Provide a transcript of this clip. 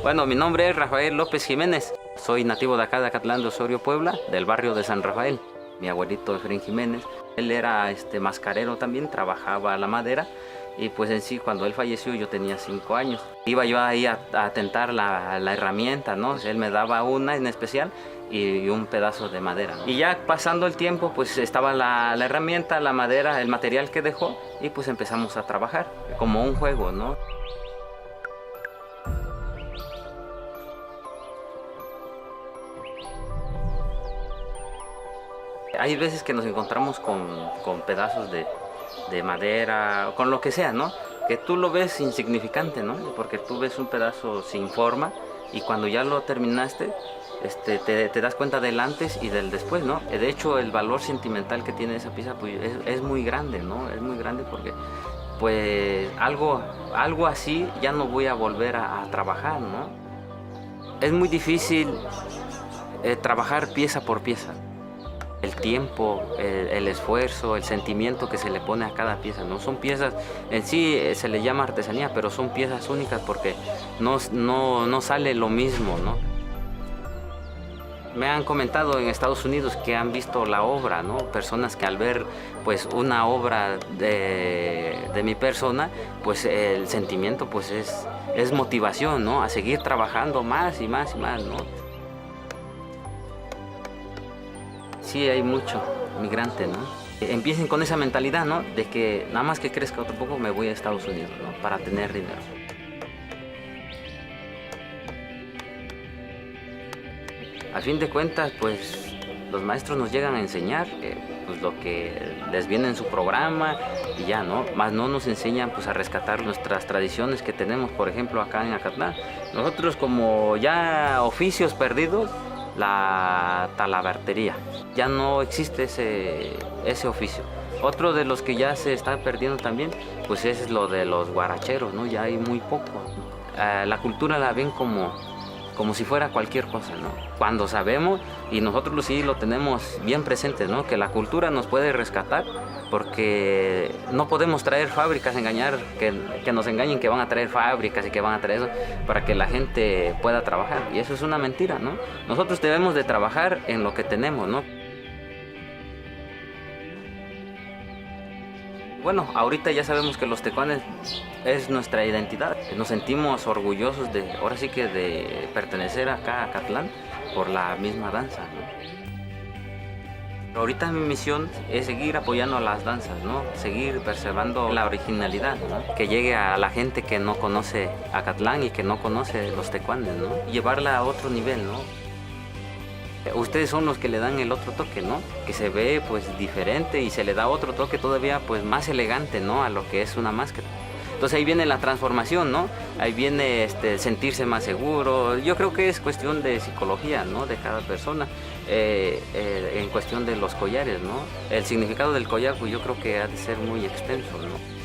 Bueno, mi nombre es Rafael López Jiménez. Soy nativo de acá de Acatlán de Osorio, Puebla, del barrio de San Rafael. Mi abuelito Efraín Jiménez, él era mascarero también, trabajaba la madera. Y pues en sí, cuando él falleció, yo tenía 5 años. Iba yo ahí a tentar la herramienta, ¿no? Él me daba una en especial y un pedazo de madera. Y ya pasando el tiempo, pues estaba la herramienta, la madera, el material que dejó, y pues empezamos a trabajar, como un juego, ¿no? Hay veces que nos encontramos con pedazos de madera, con lo que sea, ¿no? Que tú lo ves insignificante, ¿no? Porque tú ves un pedazo sin forma y cuando ya lo terminaste, te das cuenta del antes y del después, ¿no? De hecho, el valor sentimental que tiene esa pieza pues, es muy grande, ¿no? Es muy grande porque pues algo así ya no voy a volver a trabajar, ¿no? Es muy difícil trabajar pieza por pieza. El tiempo, el esfuerzo, el sentimiento que se le pone a cada pieza, ¿no? Son piezas, en sí se le llama artesanía, pero son piezas únicas porque no sale lo mismo, ¿no? Me han comentado en Estados Unidos que han visto la obra, ¿no? Personas que al ver pues una obra de mi persona, pues el sentimiento pues es motivación, ¿no? A seguir trabajando más y más y más, ¿no? Sí, hay mucho migrante, ¿no? Empiecen con esa mentalidad, ¿no? De que nada más que crezca otro poco me voy a Estados Unidos, ¿no? Para tener dinero. A fin de cuentas, pues los maestros nos llegan a enseñar pues, lo que les viene en su programa y ya, ¿no? Más no nos enseñan pues, a rescatar nuestras tradiciones que tenemos, por ejemplo, acá en Acatlán. Nosotros como ya oficios perdidos, la talabartería. Ya no existe ese oficio. Otro de los que ya se está perdiendo también, pues es lo de los guaracheros, ¿no? Ya hay muy poco. La cultura la ven como si fuera cualquier cosa, ¿no? Cuando sabemos, y nosotros sí lo tenemos bien presente, ¿no? Que la cultura nos puede rescatar porque no podemos traer fábricas, que nos engañen que van a traer fábricas y que van a traer eso para que la gente pueda trabajar. Y eso es una mentira, ¿no? Nosotros debemos de trabajar en lo que tenemos, ¿no? Bueno, ahorita ya sabemos que los tecuanes es nuestra identidad. Nos sentimos orgullosos ahora sí que de pertenecer acá a Acatlán por la misma danza, ¿no? Ahorita mi misión es seguir apoyando a las danzas, ¿no? Seguir preservando la originalidad, ¿no? Que llegue a la gente que no conoce Acatlán y que no conoce los tecuanes, ¿no? Llevarla a otro nivel, ¿no? Ustedes son los que le dan el otro toque, ¿no? Que se ve pues diferente y se le da otro toque todavía pues más elegante, ¿no? A lo que es una máscara. Entonces ahí viene la transformación, ¿no? Ahí viene sentirse más seguro. Yo creo que es cuestión de psicología, ¿no? De cada persona. En cuestión de los collares, ¿no? El significado del collar pues yo creo que ha de ser muy extenso, ¿no?